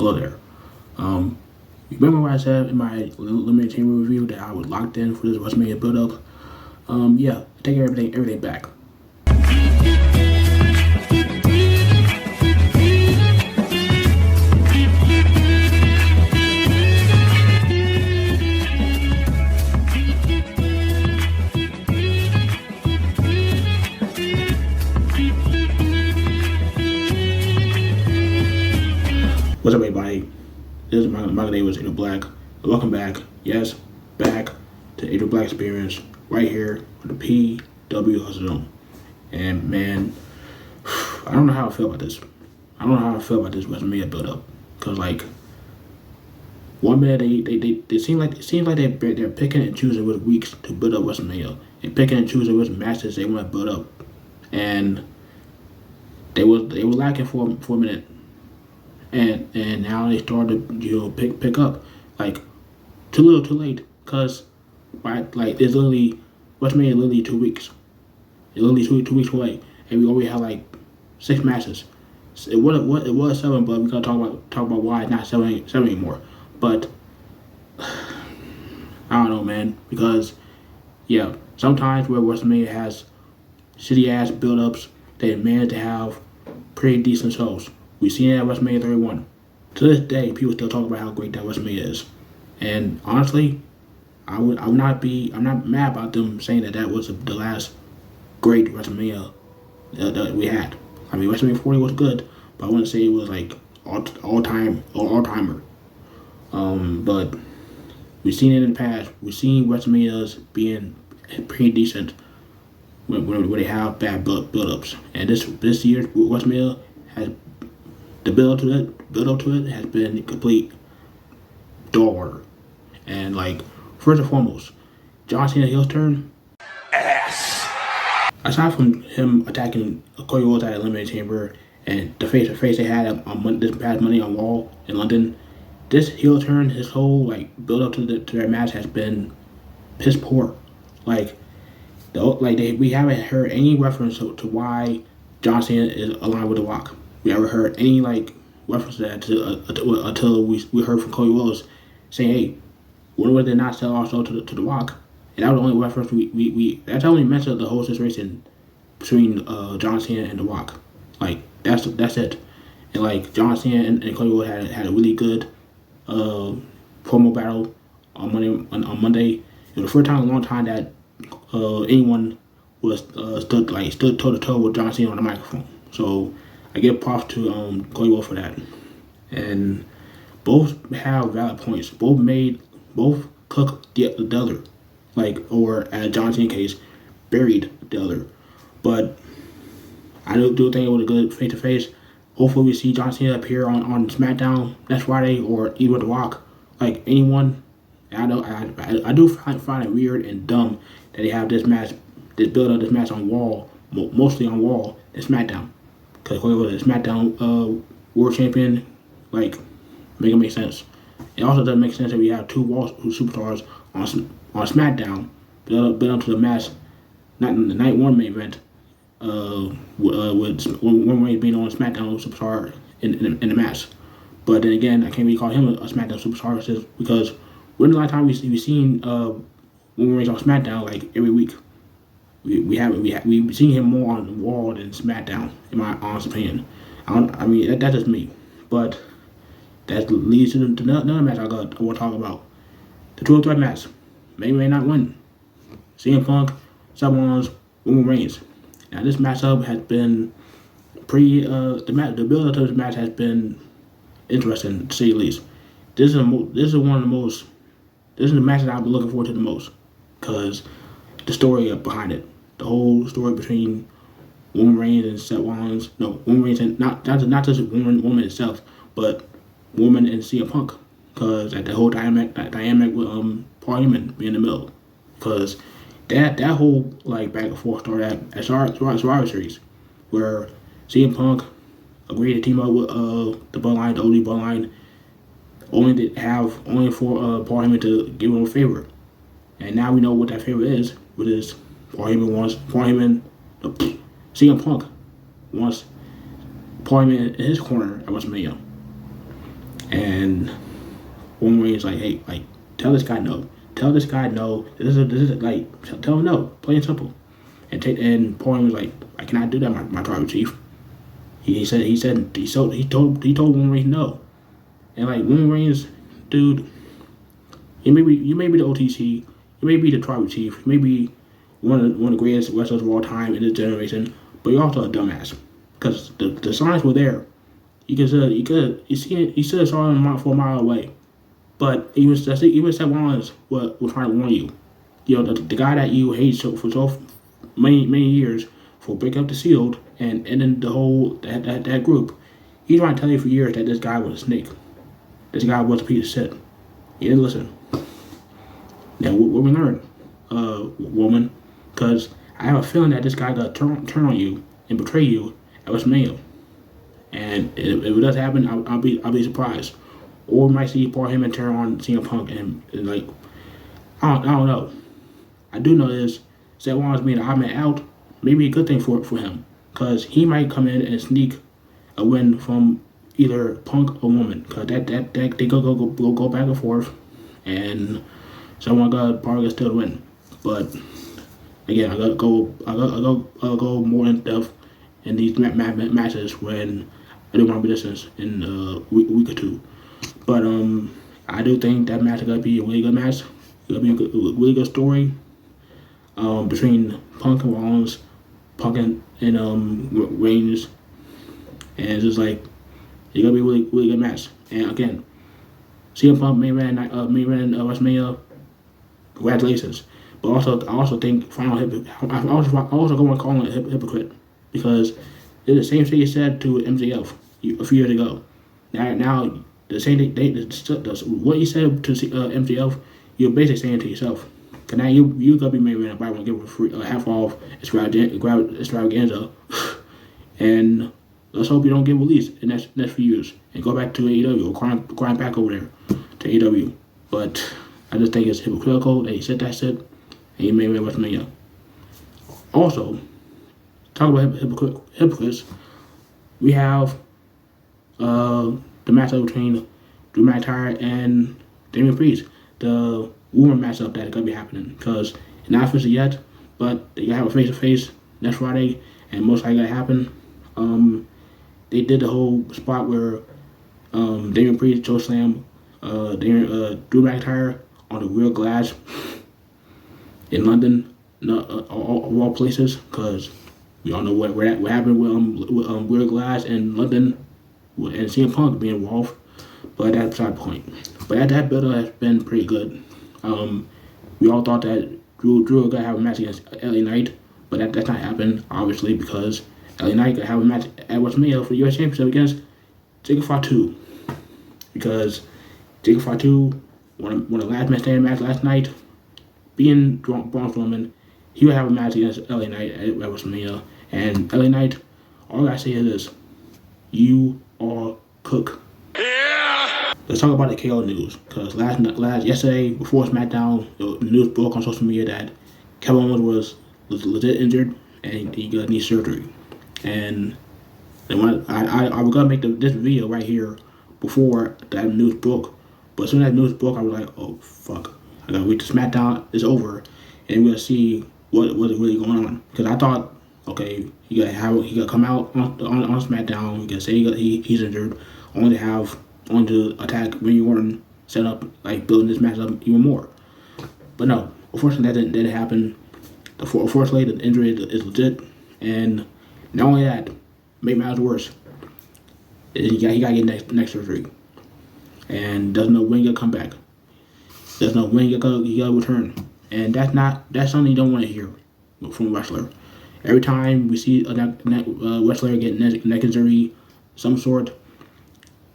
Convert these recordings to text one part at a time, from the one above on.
hello there. Remember what I said in my limited chamber review that I was locked in for this WrestleMania build-up? Yeah, take everything back. What's up, everybody? This is my name is Adrian Black. Welcome back. Yes, back to Adrian Black Experience right here on the PW Zone. And man, I don't know how I feel about this. I don't know how I feel about this WrestleMania build-up. Cause like, one minute they seem like they're picking and choosing which weeks to build up WrestleMania. They're picking and choosing which matches they want to build up, and they were lacking for a minute. And now they started to pick up, like, too little too late, because it's literally WrestleMania literally 2 weeks. It's literally two weeks away, and we already have like 6 matches. It was 7, but we gotta talk about why it's not seven anymore. But I don't know, man, because yeah, sometimes where WrestleMania has shitty ass build-ups, they manage to have pretty decent shows. We've seen it at WrestleMania 31. To this day, people still talk about how great that WrestleMania is. And honestly, I'm not mad about them saying that was the last great WrestleMania that we had. I mean, WrestleMania 40 was good, but I wouldn't say it was like all timer. But we've seen it in the past. We've seen WrestleManias being pretty decent when they have bad build-ups. And this year's WrestleMania has. The build up to it has been complete dog water. And like, first and foremost, John Cena heel turn, ass. Aside from him attacking Cody Rhodes at Elimination Chamber and the face-to-face they had on this past Monday on Raw in London, this heel turn, his whole like build up to their match has been piss poor. Like, we haven't heard any reference to why John Cena is aligned with The Rock. We never heard any like reference to that until we heard from Cody Rhodes saying, "Hey, when would they not sell our show to the Rock?" And that was the only reference we that's the only mention of the whole situation between John Cena and The Rock. Like, that's it. And like, John Cena and Cody Rhodes had a really good promo battle on Monday. It was the first time in a long time that anyone was stood toe to toe with John Cena on the microphone. So I give props to Cody Rhodes for that. And both have valid points. Both cooked the other. Like, or as John Cena's case, buried the other. But I do think it was a good face-to-face. Hopefully we see John Cena appear on SmackDown next Friday, or even The Rock. Like, anyone. I do find it weird and dumb that they have this match on Raw, mostly on Raw, and SmackDown. Because Cody was a SmackDown World Champion, like, make it make sense. It also doesn't make sense that we have two Raw superstars on SmackDown build up to the match, not in the night one main event, with Roman Reigns being on SmackDown superstar in the match. But then again, I can't really call him a SmackDown superstar because when the last time we've seen Roman Reigns on SmackDown, like, every week. We've seen him more on Raw than SmackDown, in my honest opinion. I mean, that's just me. But that leads to another match I want to talk about. The triple threat match. May not win. CM Punk, Seth Rollins, Roman Reigns. Now, this matchup has been the build up to this match has been interesting, to say the least. This is the match that I've been looking forward to the most, because the story behind it, the whole story between Roman Reigns and Seth Rollins. No, Roman Reigns and not just woman itself, but woman and CM Punk, because at the whole dynamic with Paul Heyman being in the middle, because that whole like back and forth started at Survivor Series, where CM Punk agreed to team up with the Bloodline, the OG Bloodline, only for Paul Heyman to give him a favor. And now we know what that favor is, which is CM Punk wants Paul Heyman in his corner at WrestleMania. And Roman Reigns like, hey, like, tell this guy no. Tell this guy no. This is like, tell him no. Plain and simple. And Paul Heyman was like, I cannot do that, my tribal chief. He told Roman Reigns no. And like Roman Reigns, dude, you may be the OTC, you may be the tribal chief, you may be one of the greatest wrestlers of all time in this generation, but you're also a dumbass because the signs were there. You should have saw him for a mile away, but even Seth Rollins was trying to warn you. You know the guy that you hate for so many years for breaking up the Shield and then the whole that group. He's trying to tell you for years that this guy was a snake. This guy was a piece of shit. You didn't listen. Now what we learned, woman, because I have a feeling that this guy got turn on you and betray you at WrestleMania. And if it does happen, I'll be surprised. Or we might see Paul Heyman turn on CM Punk and like I don't know. I do know this. Seth Rollins being an odd man out may be a good thing for him because he might come in and sneak a win from either Punk or Woman because that they go back and forth, and someone got probably gonna still win. But again, I gotta go more in depth in these matches when I do my predictions in a week or two. But I do think that match is gonna be a really good match. It's gonna be a really good story between Punk and Rollins, Punk and Reigns, and it's just like it's gonna be a really good match. And again, CM Punk main event WrestleMania, congratulations. But I also think I also go and call him a hypocrite because it's the same thing he said to MJF a few years ago. Now the same thing what you said to MJF, you're basically saying to yourself. Cause now you gonna be main event, but I want to give a free half off extravaganza, and let's hope you don't get released in the next few years and go back to AEW or grind back over there to AEW. But I just think it's hypocritical that he said that shit and he made WrestleMania. Also, talk about hypocrites. We have the matchup between Drew McIntyre and Damian Priest. The woman matchup that is gonna be happening because it's not official yet, but they have a face-to-face next Friday, and most likely gonna happen. They did the whole spot where Damian Priest Joe Slam Drew McIntyre on the real glass in London, of all places, because we all know what happened with real glass in London and CM Punk being involved. But that's beside the point. But that build has been pretty good. We all thought that Drew was gonna have a match against LA Knight, but that's not happened, obviously, because LA Knight gonna have a match at WrestleMania for the US Championship against Jacob Fatu. Because Jacob Fatu won a last man standing match last night, being Braun Strowman. He would have a match against LA Knight at WrestleMania, and LA Knight, all I gotta say is this: you are cook. Let's talk about the KO news, because yesterday before SmackDown, the news broke on social media that Kevin Owens was legit injured and he got knee surgery. And when I was gonna make this video right here before that news broke, but as soon as that news broke, I was like, oh fuck, I gotta wait till SmackDown is over and we're gonna see what's really going on. Because I thought, okay, he gotta come out on SmackDown, he gotta say he's injured, only to attack Randy Orton, set up, like, building this match up even more. But no, unfortunately that didn't happen. Unfortunately, the injury is legit, and not only that, make matters worse, he got to get neck surgery, and doesn't know when he'll come back. Doesn't know when he got to return, and that's something you don't want to hear from a wrestler. Every time we see a wrestler get neck injury, some sort,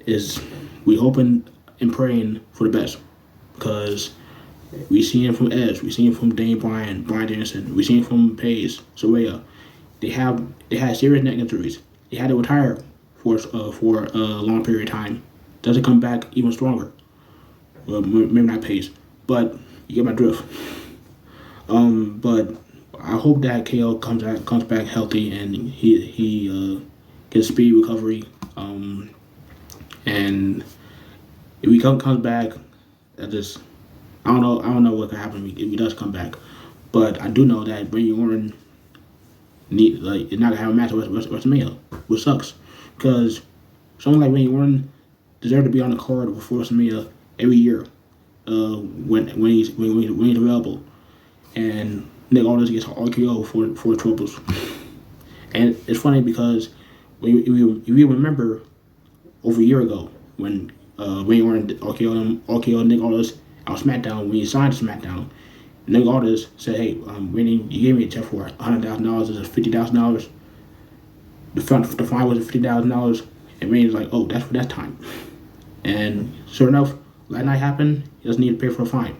is we hoping and praying for the best, because we see him from Edge, we see him from Daniel Bryan Danielson, we see him from Paige, Saraya. They had serious neck injuries. They had to retire for a long period of time. Doesn't come back even stronger. Well, maybe not Paige, but you get my drift. But I hope that KO comes back healthy and he gets speedy recovery. And If he comes back, I don't know what could happen if he does come back. But I do know that Randy Orton is not gonna have a match with WrestleMania, which sucks because someone like Randy Orton deserves to be on the card before WrestleMania every year. When he's available, and Nick Aldis gets RKO for troubles. And it's funny because if you remember over a year ago when Randy Orton RKO Nick Aldis on SmackDown when he signed to SmackDown, Nick Aldis said, "Hey, Randy, you gave me a check for $100,000. Is it $50,000? The fine was $50,000." And Randy's like, "Oh, that's for that time." And sure enough, that night happened. He doesn't need to pay for a fine.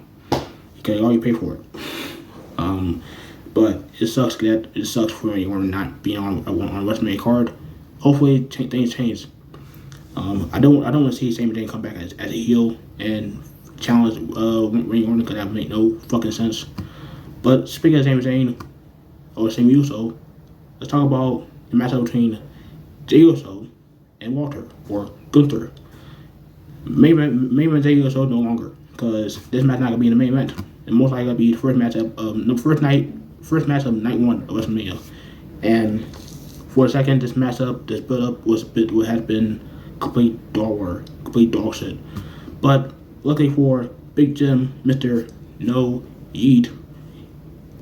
Okay, all you pay for it. But it sucks for Randy Orton not being on WrestleMania card. Hopefully things change. I don't want to see Sami Zayn come back as a heel and challenge Randy Orton because that would make no fucking sense. But speaking of Sami Zayn or Sami Uso, let's talk about the matchup between Jey Uso and Walter or Gunther. Main event Jey Uso no longer because this match not gonna be in the main event. And most likely gonna be the first match of night one of WrestleMania. And for a second, this build up has been complete dog shit. But luckily for Big Jim, Mr. No Yeet,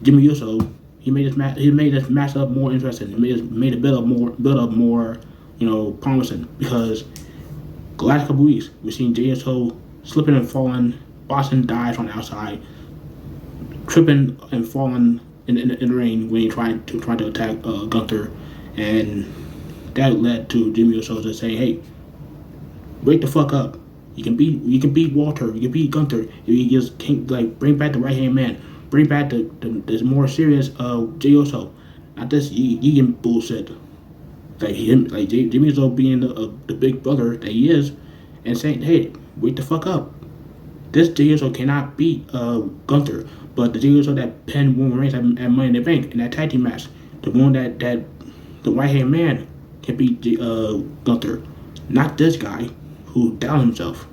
Jimmy Uso, he made this match up more interesting. He made the build up more, promising because the last couple weeks we've seen Jey Uso slipping and falling, Boston dives on the outside, tripping and falling in the ring when he tried to attack Gunther, and that led to Jimmy Uso to say, "Hey, wake the fuck up! You can beat Walter, you can beat Gunther if you just can't bring back the right hand man, bring back the more serious Jey Uso, not this Egan bullshit." Jimmy Uso being the big brother that he is, and saying, "Hey, wake the fuck up! This Jey Uso cannot beat Gunther, but the Jey Uso that pinned Roman Reigns at Money in the Bank in that tag team match, the one that the right hand man can beat Gunther, not this guy who downed himself."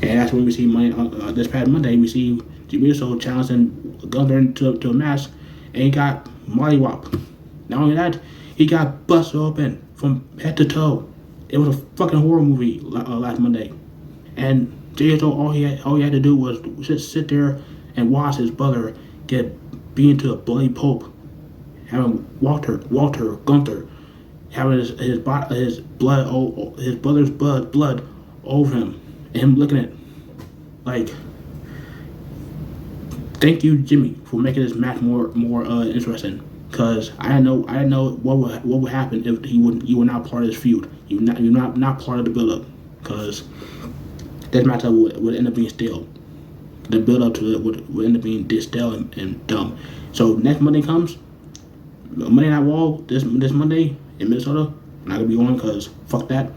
And that's when we see this past Monday we see Jimmy Uso challenging Gunther to a match, and he got mollywop. Not only that, he got busted open from head to toe. It was a fucking horror movie last Monday, and Jey Uso all he had to do was just sit there and watch his brother get beaten to a bloody pulp, having Walter Gunther having his brother's blood over him, and him looking at thank you, Jimmy, for making this match more interesting. Because I know what would happen if you were not part of this feud. You're not part of the build up. Because this matchup would end up being stale. The build up to it would end up being stale and dumb. So next Monday comes, Monday Night Raw this Monday in Minnesota. I'm not gonna be on because fuck that.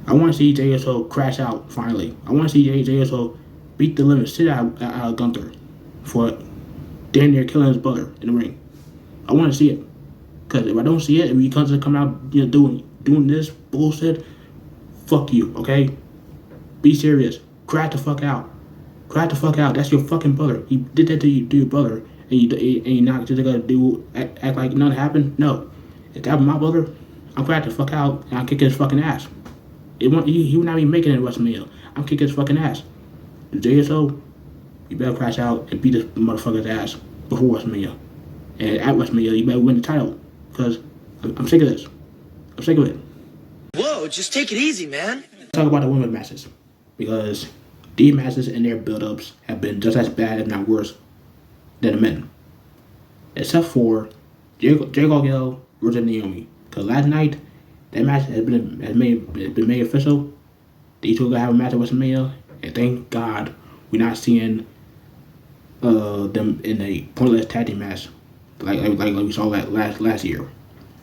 I want to see Jey Uso crash out finally. I want to see Jey Uso beat the living shit out of Gunther for damn near killing his brother in the ring. I want to see it, because if I don't see it, if he comes to come out doing this bullshit, fuck you, okay? Be serious. Crack the fuck out. Crack the fuck out. That's your fucking brother. He did that to your brother, and you're not just gonna act like nothing happened. No, if that was my brother, I'm crack the fuck out and I'll kick his fucking ass. He would not be making it in WrestleMania. I'm kicking his fucking ass. Jey Uso, you better crash out and beat this motherfucker's ass before WrestleMania. And at WrestleMania, you better win the title. Because I'm sick of this. I'm sick of it. Whoa, just take it easy, man. Let's talk about the women's matches. Because these matches and their build-ups have been just as bad, if not worse, than the men. Except for Jericho versus Naomi. Because last night, that match has been made official. These two are going to have a match at WrestleMania. And thank God we're not seeing them in a pointless tag team match like we saw that last year.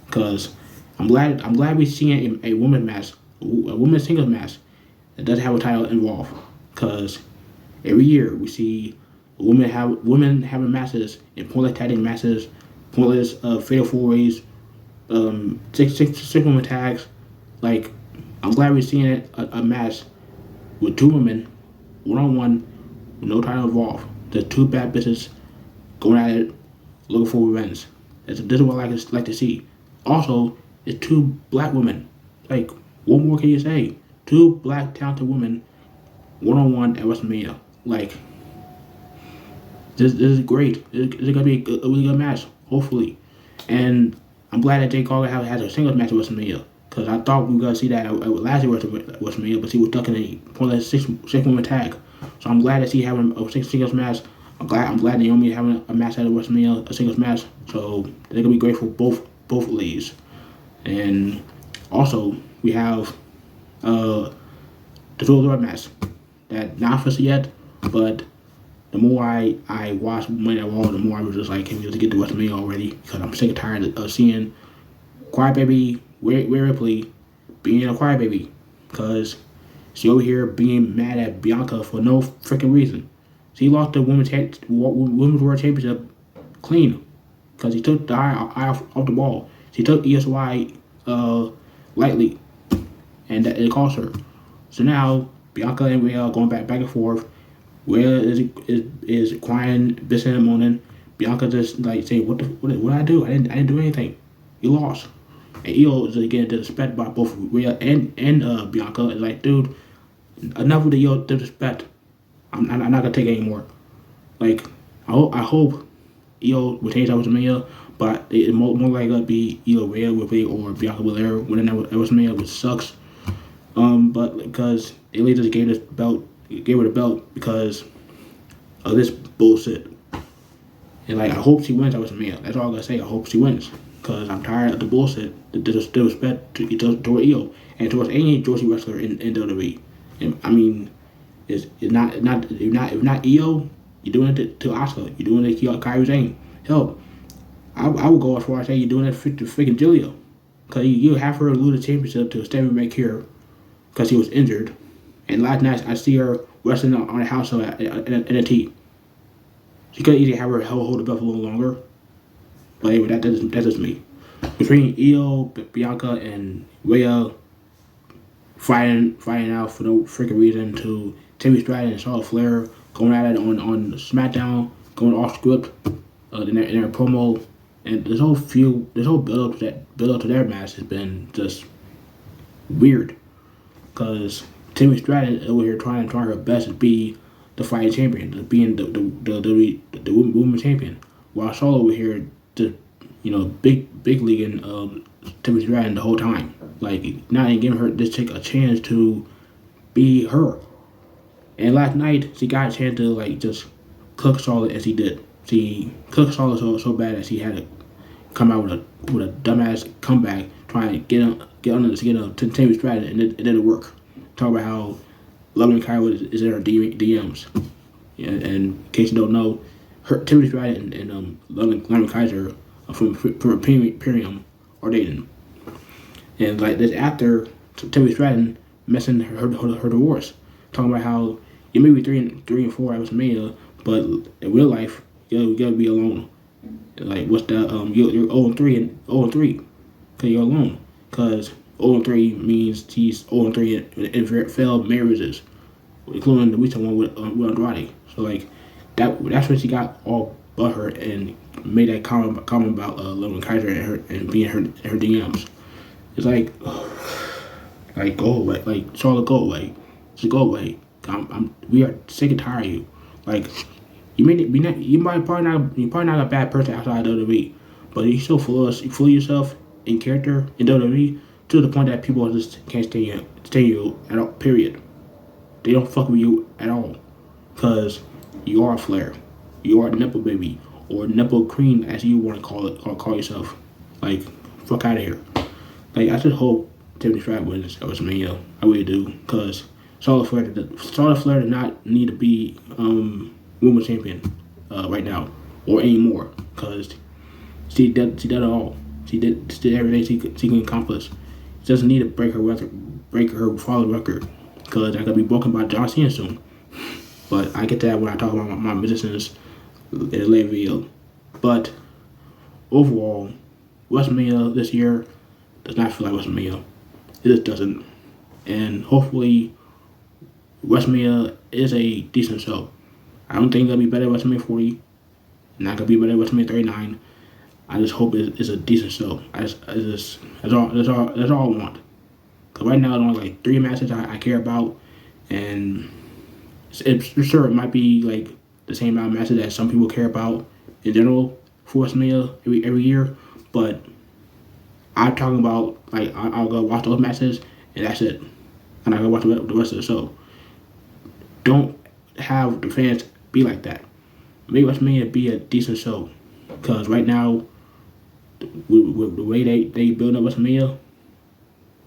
Because I'm glad we're seeing a women's match, a women's singles match that doesn't have a title involved. Because every year we see women having matches in pointless tag team matches, pointless fatal four ways, six women tags. I'm glad we're seeing a match with two women, one-on-one, with no title involved. The two bad bitches going at it, looking for revenge. This is what I like to see. Also, it's two black women. Like, what more can you say? Two black talented women, one-on-one at WrestleMania. Like, this is great. This is gonna be a really good match, hopefully. And I'm glad that Jake Gargano has a singles match at WrestleMania. Because I thought we were going to see that at last year's WrestleMania, but he was stuck in a pointless six-woman tag. So I'm glad to see having a singles match. I'm glad Naomi having a match at WrestleMania, a singles match. So they're going to be great for both leagues. And also, we have the Door match. That not official yet, but the more I watch Monday Night Raw, the more I was just like, can we just get to WrestleMania already? Because I'm sick and tired of seeing Crybaby Rhea Ripley being a crybaby. Because she over here being mad at Bianca for no freaking reason. She lost the Women's World Championship clean. Because he took the eye off the ball. She took ESY lightly. And it cost her. So now, Bianca and Rhea going back and forth. Rhea is crying, bitching and moaning. Bianca just like saying, what did I do? I didn't do anything. You lost. And Io is getting disrespected by both Rhea and Bianca. It's like, dude, enough with the Io disrespect. I'm not gonna take it anymore. Like, I hope Io will change that WrestleMania, but it more likely gonna be Io Rhea Ripley or Bianca Belair winning that WrestleMania, which sucks. But because they really just gave her the belt because of this bullshit. And like, I hope she wins that WrestleMania. That's all I'm gonna say. I hope she wins. Because I'm tired of the bullshit, the disrespect toward Io and towards any Joshi wrestler in WWE. And, I mean, if not Io, you're doing it to Asuka. You're doing it to Kairi Sane. Hell, I would go as far as say you're doing it to freaking Julia. Because you have her lose the championship to Stephanie McHugh because he was injured. And last night I see her wrestling on a house show at NXT. She could easily have her hold the belt a little longer. But anyway, that's just me. Between Io, Bianca, and Rhea fighting out for no freaking reason to Timmy Stratton and Charlotte Flair going at it on SmackDown, going off script in their promo, and this whole build up to their match has been just weird. Because Timmy Stratton over here trying her best to be the fighting champion, to being the women's champion, while Charlotte over here just big leaguing Timothy Stratton the whole time, like not even giving her this chick a chance to be her. And last night she got a chance to like just cook Charlotte as he did. She cooked Charlotte so bad that she had to come out with a dumbass comeback trying to get under the skin of Timothy Stratton, and it didn't work. Talk about how Loving Kyra is in her DMs. Yeah, and in case you don't know, Timothy Stratton and Loving Kaiser from Imperium are dating. And like this after Timothy Stratton messing her divorce, talking about how you may be three and 4 at WrestleMania, but in real life you gotta be alone. Like what's that? You're 0-3 and 0-3 because you're alone. Because 0-3 means he's 0-3 in failed marriages, including the recent one with Andrade. So like that's when she got all butthurt and made that comment about Loving Kaiser and being her DMs. It's like go away, like Charlotte, go away, just go away. We are sick and tired of you. Like you probably not a bad person outside WWE, but you still full of yourself in character in WWE to the point that people just can't stand you at all. Period. They don't fuck with you at all because you are a Flair, you are a nipple baby or nipple queen as you want to call it or call yourself. Like fuck out of here. Like I just hope Tiffany Stratton wins at WrestleMania. I really do, because Charlotte Flair did not need to be women's champion right now or anymore, because she did it all. She did everything she can accomplish. She doesn't need to break her father's record, because that could be broken by John Cena soon. But I get to that when I talk about my musicians in a later video. But overall, WrestleMania this year does not feel like WrestleMania. It just doesn't. And hopefully WrestleMania is a decent show. I don't think it'll be better than WrestleMania 40. Not gonna be better than WrestleMania 39. I just hope it's a decent show. That's all I want. Cause right now there's only like 3 matches I care about, and it's for sure it might be like the same amount of matches that some people care about in general for WrestleMania every year. But I'm talking about like I'll go watch those matches and that's it, and I go watch the rest of the show. Don't have the fans be like that. Make WrestleMania be a decent show, cause right now with the way they build up WrestleMania,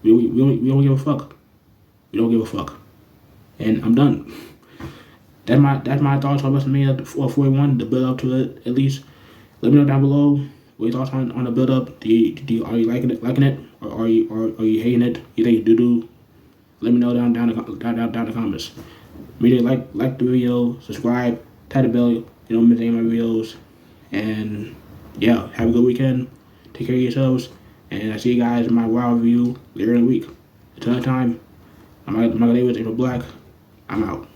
we don't give a fuck. We don't give a fuck. And I'm done. That's my thoughts on WrestleMania 41. The build up to it, at least. Let me know down below what your thoughts on the build up. Are you liking it, or are you hating it? You think doo doo? Let me know down the comments. Make sure you like the video, subscribe, tap the bell. You don't miss any of my videos. And yeah, have a good weekend. Take care of yourselves. And I see you guys in my Raw review later in the week. Until that time, I'm Alot with Black. I'm out.